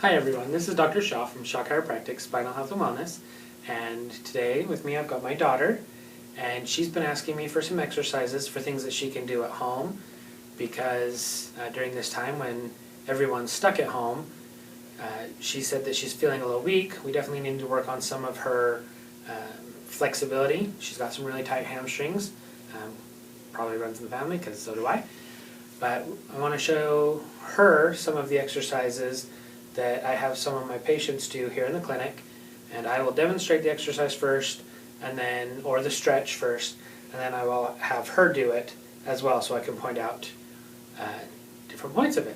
Hi everyone, this is Dr. Shaw from Shaw Chiropractic, Spinal Health and Wellness, and today with me I've got my daughter, and she's been asking me for some exercises for things that she can do at home because during this time when everyone's stuck at home, she said that she's feeling a little weak. We definitely need to work on some of her flexibility. She's got some really tight hamstrings, probably runs in the family because so do I, but I want to show her some of the exercises that I have some of my patients do here in the clinic, and I will demonstrate the exercise first, and then, or the stretch first, and then I will have her do it as well so I can point out different points of it.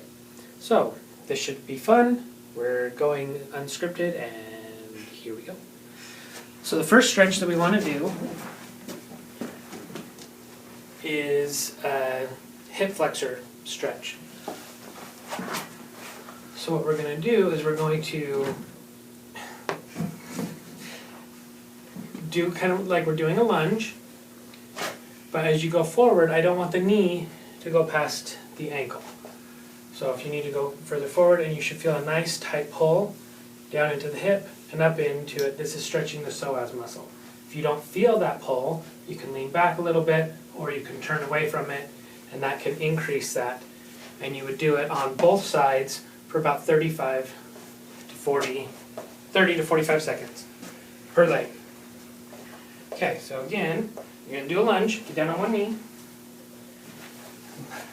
So, this should be fun. We're going unscripted, and here we go. So the first stretch that we want to do is a hip flexor stretch. So what we're going to do is we're going to do kind of like we're doing a lunge, but as you go forward, I don't want the knee to go past the ankle. So if you need to go further forward, and you should feel a nice tight pull down into the hip and up into it. This is stretching the psoas muscle. If you don't feel that pull, you can lean back a little bit, or you can turn away from it, and that can increase that. And you would do it on both sides for about 30 to 45 seconds per leg. Okay, so again, you're going to do a lunge, get down on one knee,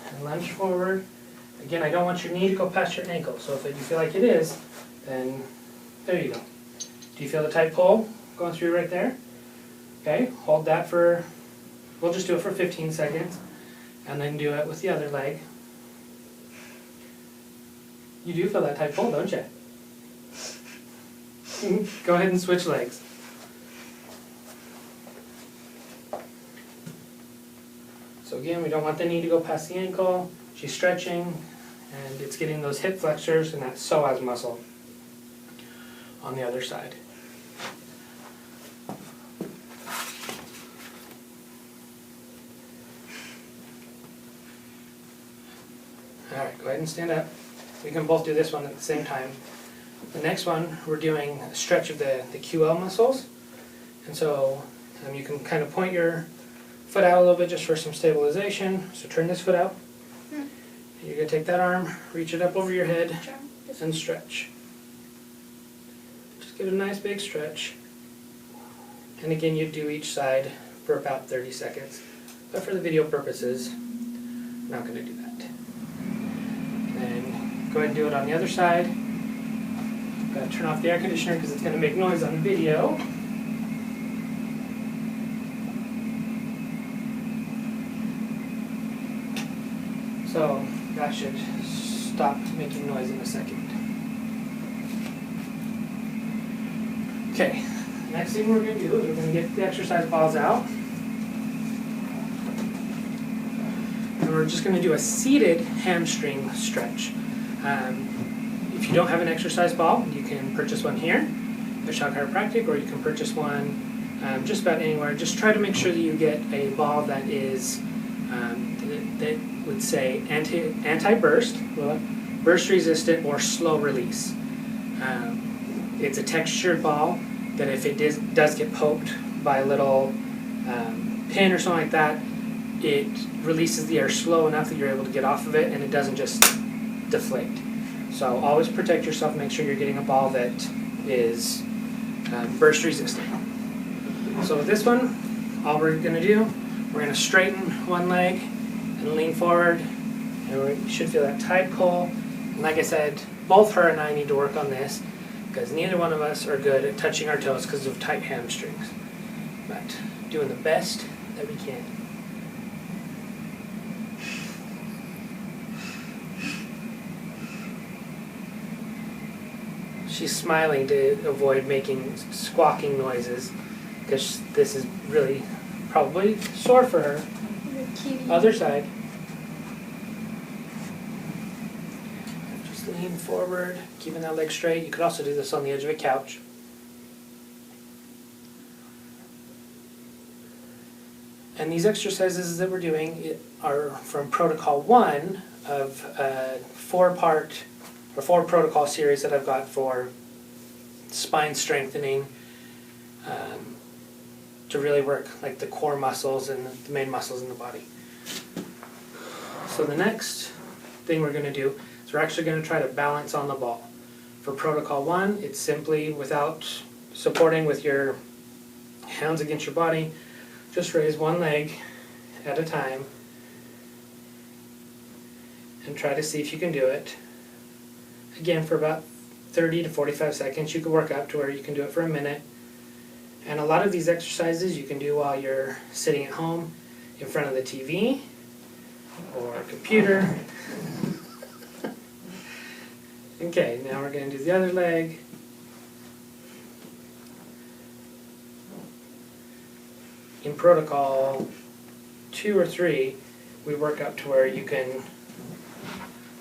and lunge forward. Again, I don't want your knee to go past your ankle, so if you feel like it is, then there you go. Do you feel the tight pull going through right there? Okay, hold that for, we'll just do it for 15 seconds, and then do it with the other leg. You do feel that tight pull, don't you? Go ahead and switch legs. So again, we don't want the knee to go past the ankle. She's stretching, and it's getting those hip flexors and that psoas muscle on the other side. Alright, go ahead and stand up. We can both do this one at the same time. The next one, we're doing a stretch of the QL muscles. And so you can kind of point your foot out a little bit just for some stabilization. So turn this foot out. And you're going to take that arm, reach it up over your head, and stretch. Just give it a nice big stretch. And again, you do each side for about 30 seconds. But for the video purposes, I'm not going to do that. Go ahead and do it on the other side. I've got to turn off the air conditioner because it's going to make noise on the video. So that should stop making noise in a second. Okay, next thing we're going to do is we're going to get the exercise balls out. And we're just going to do a seated hamstring stretch. If you don't have an exercise ball, you can purchase one here at Shaw Chiropractic, or you can purchase one just about anywhere. Just try to make sure that you get a ball that is that would say anti-burst, burst resistant, or slow release. It's a textured ball that if it does get poked by a little pin or something like that, it releases the air slow enough that you're able to get off of it, and it doesn't just deflate. So always protect yourself. Make sure you're getting a ball that is burst resistant. So with this one, all we're going to do, we're going to straighten one leg and lean forward, and we should feel that tight pull. And like I said, both her and I need to work on this because neither one of us are good at touching our toes because of tight hamstrings. But doing the best that we can. She's smiling to avoid making squawking noises because this is really probably sore for her. Other side. Just lean forward, keeping that leg straight. You could also do this on the edge of a couch. And these exercises that we're doing are from Protocol 1 of a 4-part or 4 protocol series that I've got for spine strengthening, to really work like the core muscles and the main muscles in the body. So the next thing we're going to do is we're actually going to try to balance on the ball. For protocol 1, it's simply without supporting with your hands against your body, just raise one leg at a time and try to see if you can do it. Again, for about 30 to 45 seconds. You can work up to where you can do it for a minute. And a lot of these exercises you can do while you're sitting at home in front of the TV or a computer. Okay, now we're going to do the other leg. In protocol 2 or 3, we work up to where you can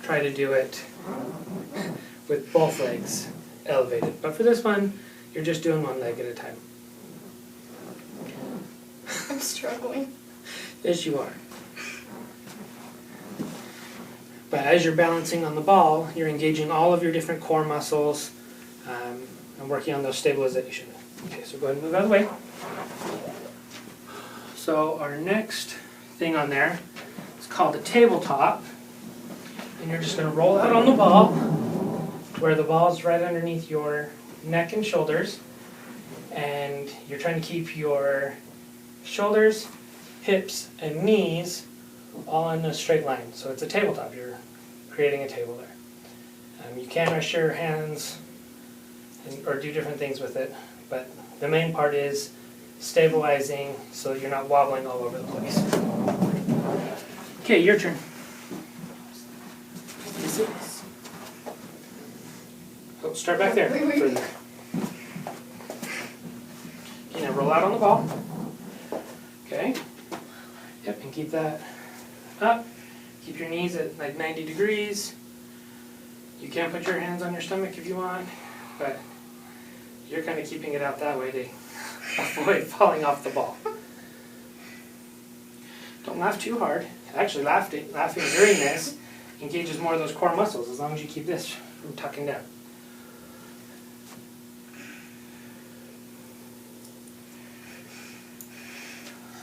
try to do it with both legs elevated. But for this one, you're just doing one leg at a time. I'm struggling. Yes, you are. But as you're balancing on the ball, you're engaging all of your different core muscles and working on those stabilization. Okay, so go ahead and move out of the way. So our next thing on there is called a tabletop. And you're just going to roll out on the ball where the ball is right underneath your neck and shoulders. And you're trying to keep your shoulders, hips, and knees all in a straight line. So it's a tabletop. You're creating a table there. You can rest your hands or do different things with it, but the main part is stabilizing so you're not wobbling all over the place. Okay, your turn. Oh, start back there. Wait. Okay, now roll out on the ball. Okay. Yep, and keep that up. Keep your knees at like 90 degrees. You can put your hands on your stomach if you want, but you're kind of keeping it out that way to avoid falling off the ball. Don't laugh too hard. Actually, laughing during this engages more of those core muscles as long as you keep this from tucking down.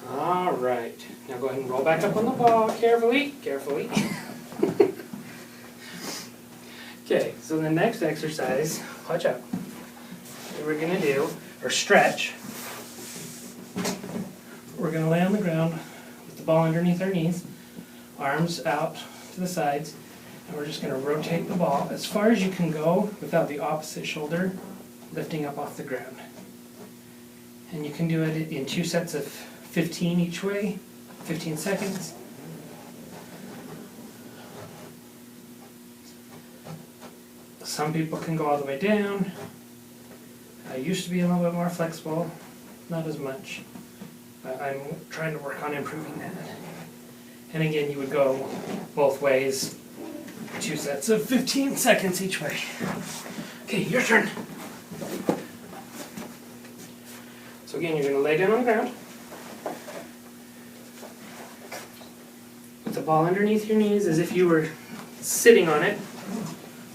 All right. Now go ahead and roll back up on the ball carefully. Carefully. Okay, so the next exercise, watch out, that we're going to do, or stretch, we're going to lay on the ground with the ball underneath our knees, arms out to the sides, and we're just going to rotate the ball as far as you can go without the opposite shoulder lifting up off the ground. And you can do it in 2 sets of 15 each way, 15 seconds. Some people can go all the way down. I used to be a little bit more flexible, not as much, but I'm trying to work on improving that. And again, you would go both ways, 2 sets of 15 seconds each way. Okay, your turn. So again, you're going to lay down on the ground with the ball underneath your knees as if you were sitting on it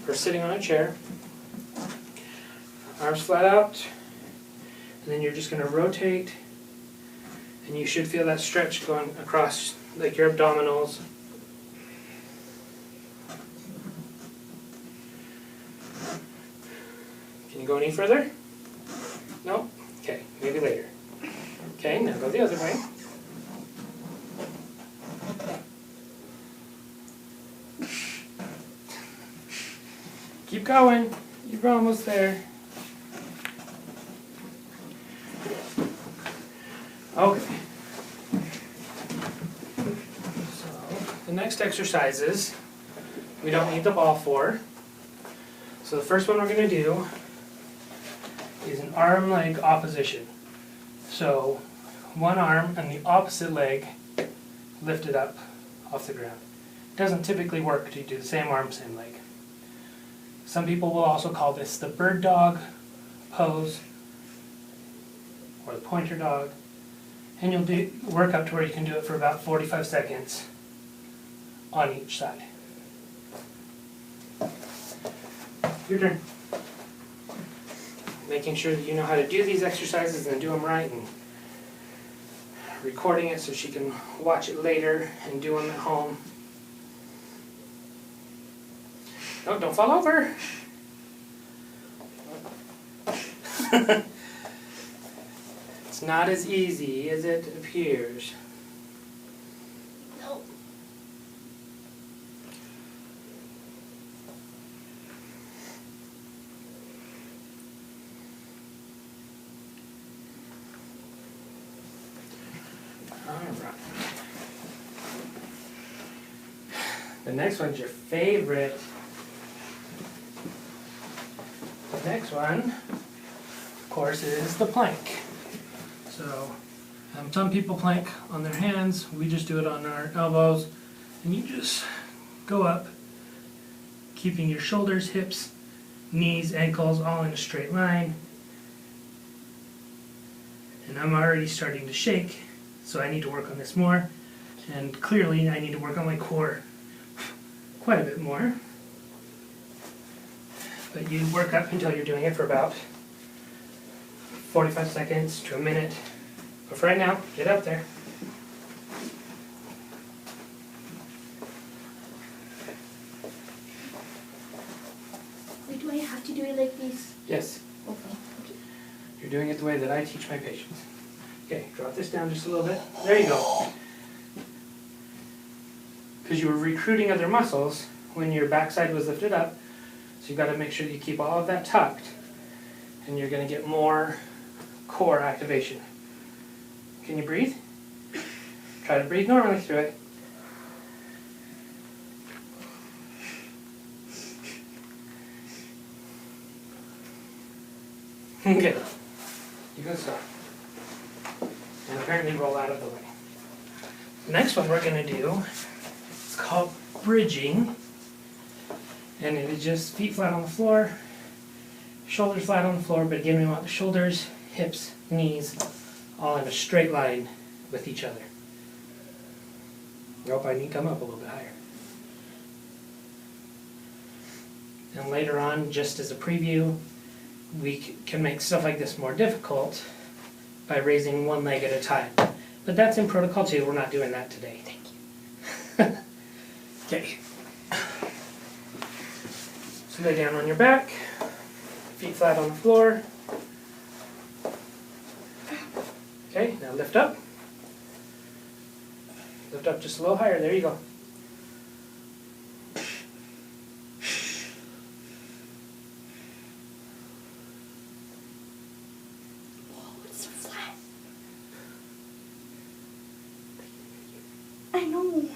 or sitting on a chair. Arms flat out, and then you're just going to rotate, and you should feel that stretch going across like your abdominals. Can you go any further? No? Okay, maybe later. Okay, now go the other way. Keep going. You're almost there. Okay. So, the next exercises we don't need the ball for. So the first one we're going to do is an arm-leg opposition. So one arm and the opposite leg lifted up off the ground. It doesn't typically work to do the same arm, same leg. Some people will also call this the bird dog pose or the pointer dog. And you'll work up to where you can do it for about 45 seconds on each side. your turn. Making sure that you know how to do these exercises and do them right, and recording it so she can watch it later and do them at home. No, don't fall over. It's not as easy as it appears. No. Alright. The next one's your favorite. The next one, of course, is the plank. So, some people plank on their hands, we just do it on our elbows. And you just go up, keeping your shoulders, hips, knees, ankles all in a straight line. And I'm already starting to shake, so I need to work on this more. And clearly I need to work on my core quite a bit more. But you work up until you're doing it for about 45 seconds to a minute. But for right now, get up there. Wait, do I have to do it like this? Yes, Okay. you're doing it the way that I teach my patients. Okay, drop this down just a little bit. There you go. Because you were recruiting other muscles when your backside was lifted up. So you've got to make sure that you keep all of that tucked. And you're going to get more core activation. Can you breathe? Try to breathe normally through it. Good. You can stop. And apparently roll out of the way. The next one we're going to do is called bridging. And it is just feet flat on the floor, shoulders flat on the floor, but again we want the shoulders, hips, knees all in a straight line with each other. Nope, I need to come up a little bit higher. And later on, just as a preview, we can make stuff like this more difficult by raising one leg at a time. But that's in protocol too, we're not doing that today. Thank you. Okay. So lay down on your back, feet flat on the floor. Okay, now lift up. Lift up just a little higher, there you go. Oh, it's so flat. I know.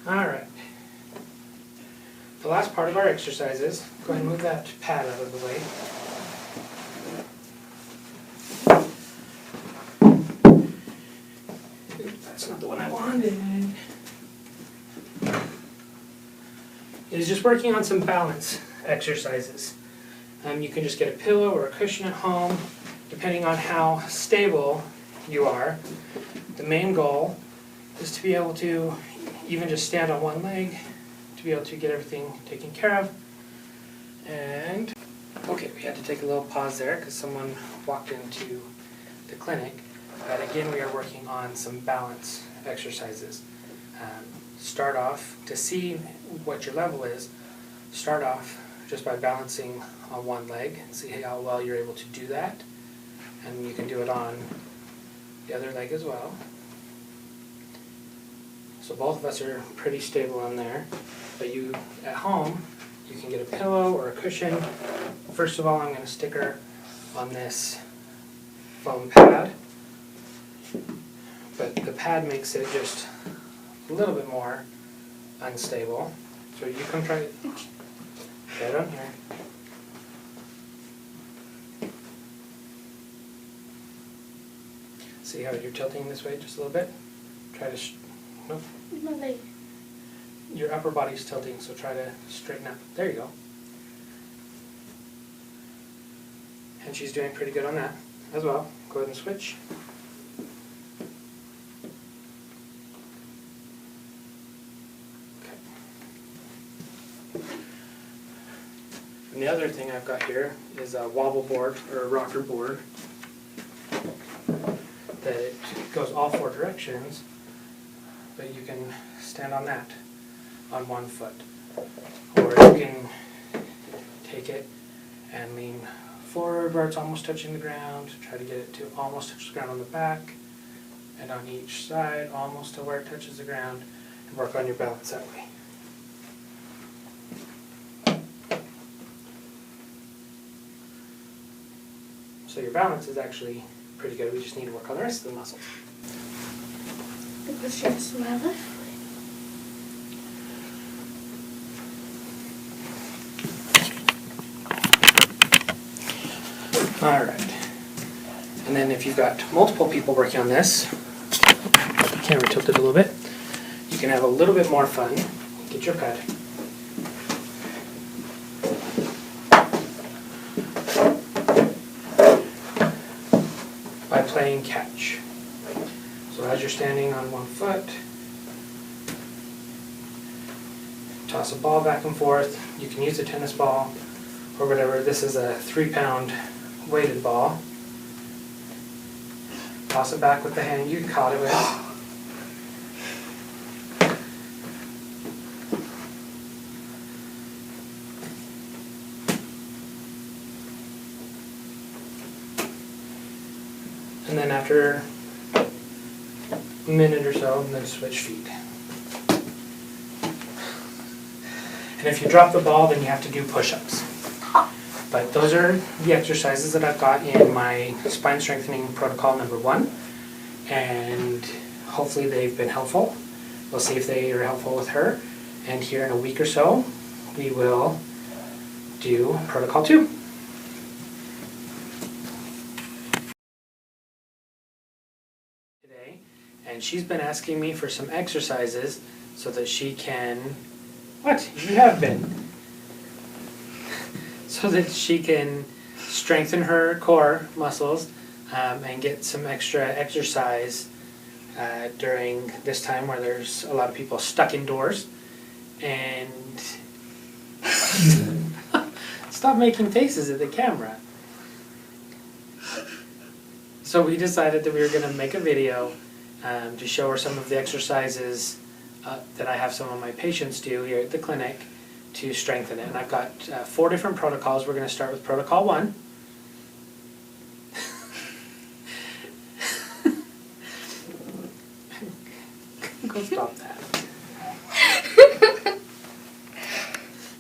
Alright. The last part of our exercises, go ahead and move that pad out of the way. That's not the one I wanted. It is just working on some balance exercises. You can just get a pillow or a cushion at home, depending on how stable you are. The main goal is to be able to even just stand on one leg, to be able to get everything taken care of. And, okay, we had to take a little pause there because someone walked into the clinic. But again, we are working on some balance exercises. Start off, to see what your level is, start off just by balancing on one leg and see how well you're able to do that. And you can do it on the other leg as well. So both of us are pretty stable on there. But you, at home, you can get a pillow or a cushion. First of all, I'm going to stick her on this foam pad. But the pad makes it just a little bit more unstable. So you come try it. Try it on here. See how you're tilting this way just a little bit? Try to, nope. My leg. your upper body's tilting, so try to straighten up. There you go. And she's doing pretty good on that as well. Go ahead and switch. Okay. And the other thing I've got here is a wobble board or a rocker board that it goes all 4 directions, but you can stand on that on one foot. Or you can take it and lean forward where it's almost touching the ground, try to get it to almost touch the ground on the back, and on each side almost to where it touches the ground, and work on your balance that way. So your balance is actually pretty good. We just need to work on the rest of the muscles. The question is my left foot. Alright. And then if you've got multiple people working on this, camera tilted a little bit, you can have a little bit more fun. Get your pad. By playing catch. So as you're standing on one foot, toss a ball back and forth. You can use a tennis ball or whatever. This is a 3-pound weighted ball. Toss it back with the hand you caught it with. And then after a minute or so, then switch feet. And if you drop the ball, then you have to do push-ups. But those are the exercises that I've got in my spine strengthening protocol number 1. And hopefully they've been helpful. We'll see if they are helpful with her. And here in a week or so, we will do protocol 2. Today, and she's been asking me for some exercises so that she can... What? You have been. So that she can strengthen her core muscles and get some extra exercise during this time where there's a lot of people stuck indoors. And stop making faces at the camera. So we decided that we were going to make a video to show her some of the exercises that I have some of my patients do here at the clinic to strengthen it. And I've got 4 different protocols. We're going to start with protocol 1. Go stop that.